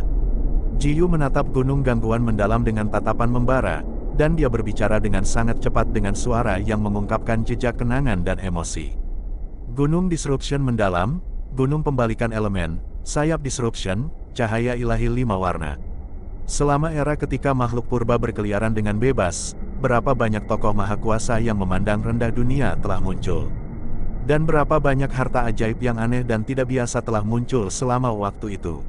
Jiyu menatap gunung gangguan mendalam dengan tatapan membara, dan dia berbicara dengan sangat cepat dengan suara yang mengungkapkan jejak kenangan dan emosi. Gunung Disruption mendalam, gunung pembalikan elemen, sayap Disruption, cahaya ilahi 5 warna. Selama era ketika makhluk purba berkeliaran dengan bebas, berapa banyak tokoh maha kuasa yang memandang rendah dunia telah muncul. Dan berapa banyak harta ajaib yang aneh dan tidak biasa telah muncul selama waktu itu.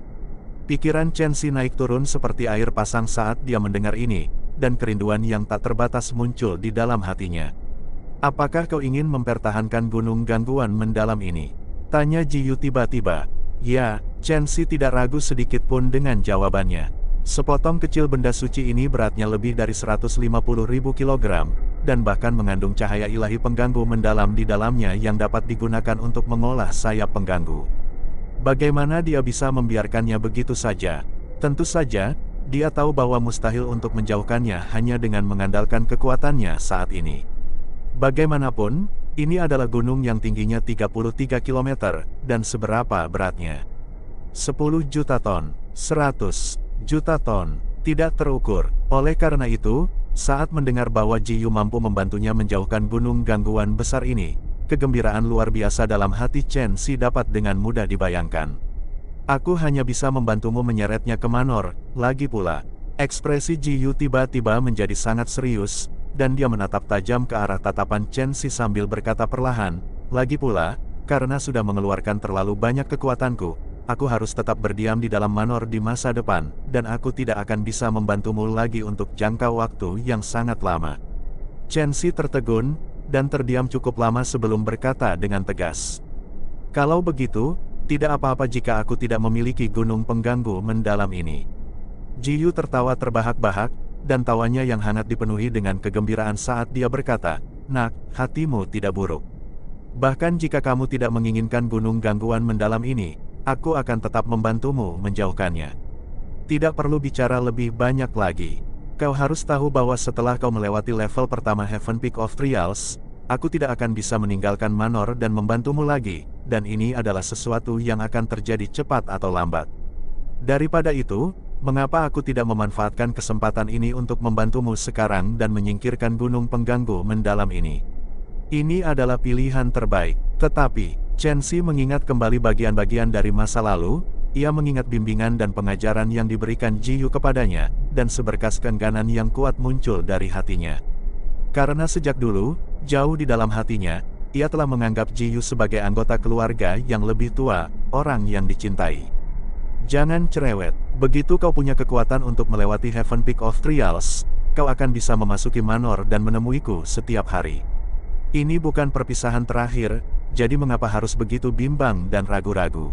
Pikiran Chen Xi naik turun seperti air pasang saat dia mendengar ini, dan kerinduan yang tak terbatas muncul di dalam hatinya. "Apakah kau ingin mempertahankan gunung gangguan mendalam ini?" tanya Jiyu tiba-tiba. "Ya," Chen Xi tidak ragu sedikit pun dengan jawabannya. Sepotong kecil benda suci ini beratnya lebih dari 150.000 kilogram, dan bahkan mengandung cahaya ilahi pengganggu mendalam di dalamnya yang dapat digunakan untuk mengolah sayap pengganggu. Bagaimana dia bisa membiarkannya begitu saja? Tentu saja, dia tahu bahwa mustahil untuk menjauhkannya hanya dengan mengandalkan kekuatannya saat ini. Bagaimanapun, ini adalah gunung yang tingginya 33 km, dan seberapa beratnya? 10 juta ton, 100 juta ton, tidak terukur. Oleh karena itu, saat mendengar bahwa Jiyu mampu membantunya menjauhkan gunung gangguan besar ini, kegembiraan luar biasa dalam hati Chen Xi dapat dengan mudah dibayangkan. "Aku hanya bisa membantumu menyeretnya ke Manor." Lagi pula, ekspresi Jiyu tiba-tiba menjadi sangat serius, dan dia menatap tajam ke arah tatapan Chen Xi sambil berkata perlahan, "Lagi pula, karena sudah mengeluarkan terlalu banyak kekuatanku, aku harus tetap berdiam di dalam Manor di masa depan, dan aku tidak akan bisa membantumu lagi untuk jangka waktu yang sangat lama." Chen Xi tertegun, dan terdiam cukup lama sebelum berkata dengan tegas, "Kalau begitu, tidak apa-apa jika aku tidak memiliki gunung pengganggu mendalam ini." Jiyu tertawa terbahak-bahak, dan tawanya yang hangat dipenuhi dengan kegembiraan saat dia berkata, "Nak, hatimu tidak buruk. Bahkan jika kamu tidak menginginkan gunung gangguan mendalam ini, aku akan tetap membantumu menjauhkannya. Tidak perlu bicara lebih banyak lagi. Kau harus tahu bahwa setelah kau melewati level pertama Heaven Peak of Trials, aku tidak akan bisa meninggalkan Manor dan membantumu lagi, dan ini adalah sesuatu yang akan terjadi cepat atau lambat. Daripada itu, mengapa aku tidak memanfaatkan kesempatan ini untuk membantumu sekarang dan menyingkirkan gunung pengganggu mendalam ini? Ini adalah pilihan terbaik." Tetapi, Chen Xi mengingat kembali bagian-bagian dari masa lalu, ia mengingat bimbingan dan pengajaran yang diberikan Jiyu kepadanya, dan seberkas keengganan yang kuat muncul dari hatinya. Karena sejak dulu, jauh di dalam hatinya, ia telah menganggap Jiyu sebagai anggota keluarga yang lebih tua, orang yang dicintai. "Jangan cerewet. Begitu kau punya kekuatan untuk melewati Heaven Peak of Trials, kau akan bisa memasuki Manor dan menemuiku setiap hari. Ini bukan perpisahan terakhir, jadi mengapa harus begitu bimbang dan ragu-ragu?"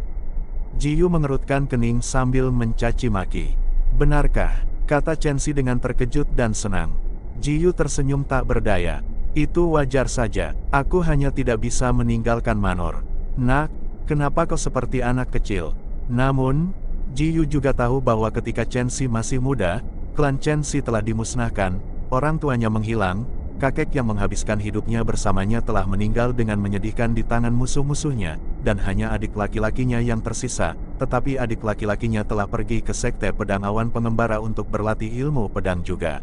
Jiyu mengerutkan kening sambil mencaci maki. "Benarkah?" kata Chen Xi dengan terkejut dan senang. Jiyu tersenyum tak berdaya. "Itu wajar saja, aku hanya tidak bisa meninggalkan Manor." "Nak, kenapa kau seperti anak kecil?" Namun, Jiyu juga tahu bahwa ketika Chen Xi masih muda, klan Chen Xi telah dimusnahkan, orang tuanya menghilang, kakek yang menghabiskan hidupnya bersamanya telah meninggal dengan menyedihkan di tangan musuh-musuhnya, dan hanya adik laki-lakinya yang tersisa, tetapi adik laki-lakinya telah pergi ke Sekte Pedang Awan Pengembara untuk berlatih ilmu pedang juga.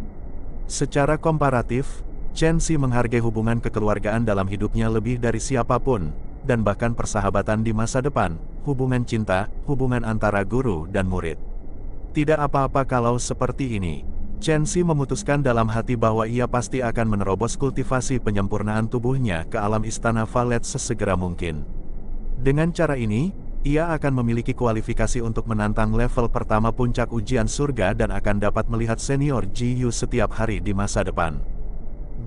Secara komparatif, Chen Xi menghargai hubungan kekeluargaan dalam hidupnya lebih dari siapapun, dan bahkan persahabatan di masa depan, hubungan cinta, hubungan antara guru dan murid. "Tidak apa-apa kalau seperti ini." Chen Xi memutuskan dalam hati bahwa ia pasti akan menerobos kultivasi penyempurnaan tubuhnya ke alam istana Valet sesegera mungkin. Dengan cara ini, ia akan memiliki kualifikasi untuk menantang level pertama puncak ujian surga dan akan dapat melihat senior Ji Yu setiap hari di masa depan.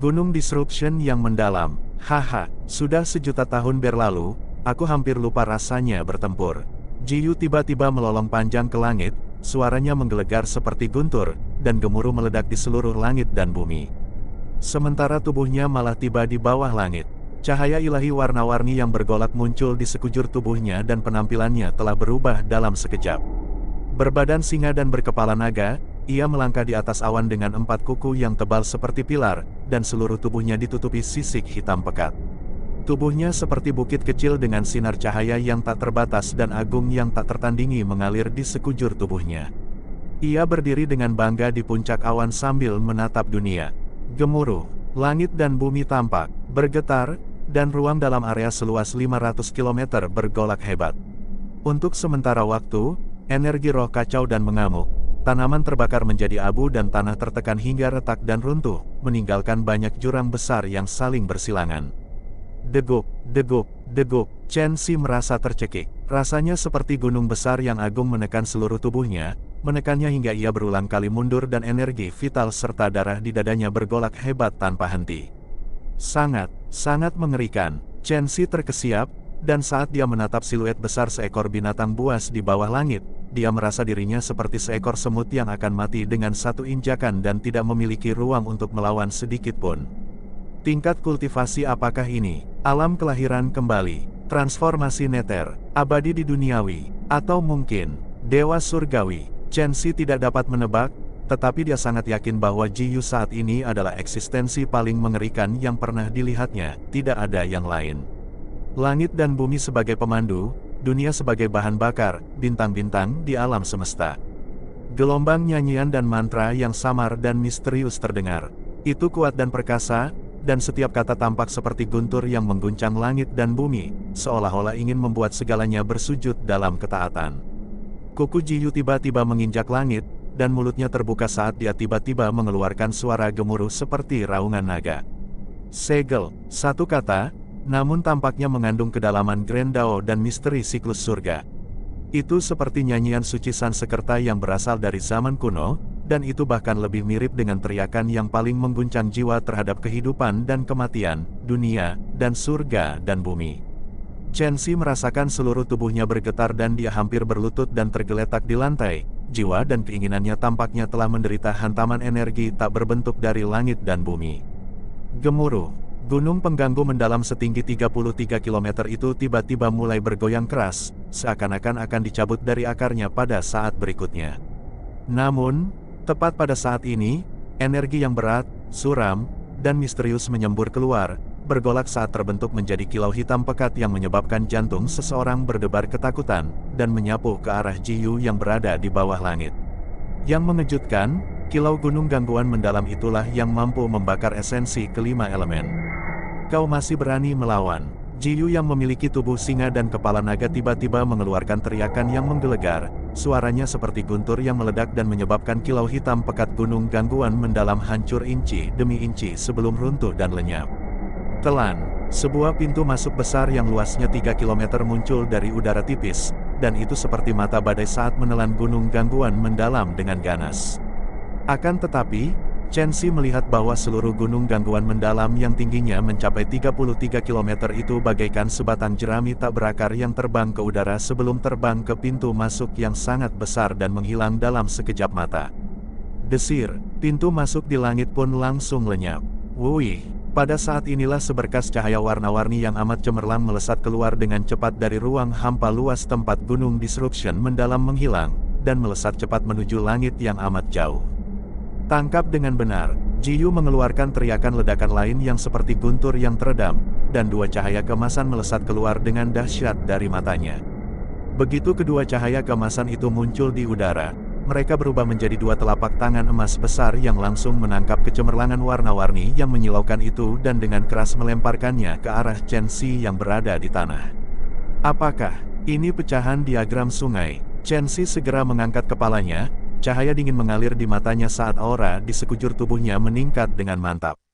Gunung Disruption yang mendalam. Haha, sudah sejuta tahun berlalu, aku hampir lupa rasanya bertempur. Ji Yu tiba-tiba melolong panjang ke langit, suaranya menggelegar seperti guntur, dan gemuruh meledak di seluruh langit dan bumi. Sementara tubuhnya malah tiba di bawah langit. Cahaya ilahi warna-warni yang bergolak muncul di sekujur tubuhnya dan penampilannya telah berubah dalam sekejap. Berbadan singa dan berkepala naga, ia melangkah di atas awan dengan 4 kuku yang tebal seperti pilar, dan seluruh tubuhnya ditutupi sisik hitam pekat. Tubuhnya seperti bukit kecil dengan sinar cahaya yang tak terbatas dan agung yang tak tertandingi mengalir di sekujur tubuhnya. Ia berdiri dengan bangga di puncak awan sambil menatap dunia. Gemuruh, langit dan bumi tampak, bergetar, dan ruang dalam area seluas 500 km bergolak hebat. Untuk sementara waktu, energi roh kacau dan mengamuk, tanaman terbakar menjadi abu dan tanah tertekan hingga retak dan runtuh, meninggalkan banyak jurang besar yang saling bersilangan. Degup, degup, degup, Chen Xi merasa tercekik. Rasanya seperti gunung besar yang agung menekan seluruh tubuhnya, menekannya hingga ia berulang kali mundur dan energi vital serta darah di dadanya bergolak hebat tanpa henti. Sangat mengerikan. Chen Xi terkesiap, dan saat dia menatap siluet besar seekor binatang buas di bawah langit, dia merasa dirinya seperti seekor semut yang akan mati dengan satu injakan dan tidak memiliki ruang untuk melawan sedikit pun. Tingkat kultivasi apakah ini? Alam kelahiran kembali, transformasi neter, abadi di duniawi, atau mungkin dewa surgawi? Chen Xi tidak dapat menebak, tetapi dia sangat yakin bahwa Ji Yu saat ini adalah eksistensi paling mengerikan yang pernah dilihatnya, tidak ada yang lain. Langit dan bumi sebagai pemandu, dunia sebagai bahan bakar, bintang-bintang di alam semesta. Gelombang nyanyian dan mantra yang samar dan misterius terdengar. Itu kuat dan perkasa, dan setiap kata tampak seperti guntur yang mengguncang langit dan bumi, seolah-olah ingin membuat segalanya bersujud dalam ketaatan. Kuku Ji Yu tiba-tiba menginjak langit, dan mulutnya terbuka saat dia tiba-tiba mengeluarkan suara gemuruh seperti raungan naga. Segel, satu kata, namun tampaknya mengandung kedalaman Grand Dao dan misteri siklus surga. Itu seperti nyanyian suci Sansekerta yang berasal dari zaman kuno, dan itu bahkan lebih mirip dengan teriakan yang paling mengguncang jiwa terhadap kehidupan dan kematian, dunia, dan surga dan bumi. Chen Xi merasakan seluruh tubuhnya bergetar dan dia hampir berlutut dan tergeletak di lantai. Jiwa dan keinginannya tampaknya telah menderita hantaman energi tak berbentuk dari langit dan bumi. Gemuruh. Gunung pengganggu mendalam setinggi 33 km itu tiba-tiba mulai bergoyang keras, seakan-akan akan dicabut dari akarnya pada saat berikutnya. Namun, tepat pada saat ini, energi yang berat, suram, dan misterius menyembur keluar, bergolak saat terbentuk menjadi kilau hitam pekat yang menyebabkan jantung seseorang berdebar ketakutan, dan menyapu ke arah Ji Yu yang berada di bawah langit. Yang mengejutkan, kilau gunung gangguan mendalam itulah yang mampu membakar esensi kelima elemen. Kau masih berani melawan? Ji Yu yang memiliki tubuh singa dan kepala naga tiba-tiba mengeluarkan teriakan yang menggelegar, suaranya seperti guntur yang meledak dan menyebabkan kilau hitam pekat gunung gangguan mendalam hancur inci demi inci sebelum runtuh dan lenyap. Telan, sebuah pintu masuk besar yang luasnya 3 km muncul dari udara tipis, dan itu seperti mata badai saat menelan gunung gangguan mendalam dengan ganas. Akan tetapi, Chen Xi melihat bahwa seluruh gunung gangguan mendalam yang tingginya mencapai 33 km itu bagaikan sebatang jerami tak berakar yang terbang ke udara sebelum terbang ke pintu masuk yang sangat besar dan menghilang dalam sekejap mata. Desir, pintu masuk di langit pun langsung lenyap. Wuih, pada saat inilah seberkas cahaya warna-warni yang amat cemerlang melesat keluar dengan cepat dari ruang hampa luas tempat gunung Disruption mendalam menghilang, dan melesat cepat menuju langit yang amat jauh. Tangkap dengan benar, Ji Yu mengeluarkan teriakan ledakan lain yang seperti guntur yang teredam, dan dua cahaya kemasan melesat keluar dengan dahsyat dari matanya. Begitu kedua cahaya kemasan itu muncul di udara, mereka berubah menjadi dua telapak tangan emas besar yang langsung menangkap kecemerlangan warna-warni yang menyilaukan itu dan dengan keras melemparkannya ke arah Chen Xi yang berada di tanah. Apakah ini pecahan diagram sungai? Chen Xi segera mengangkat kepalanya, Cahaya dingin mengalir di matanya saat aura di sekujur tubuhnya meningkat dengan mantap.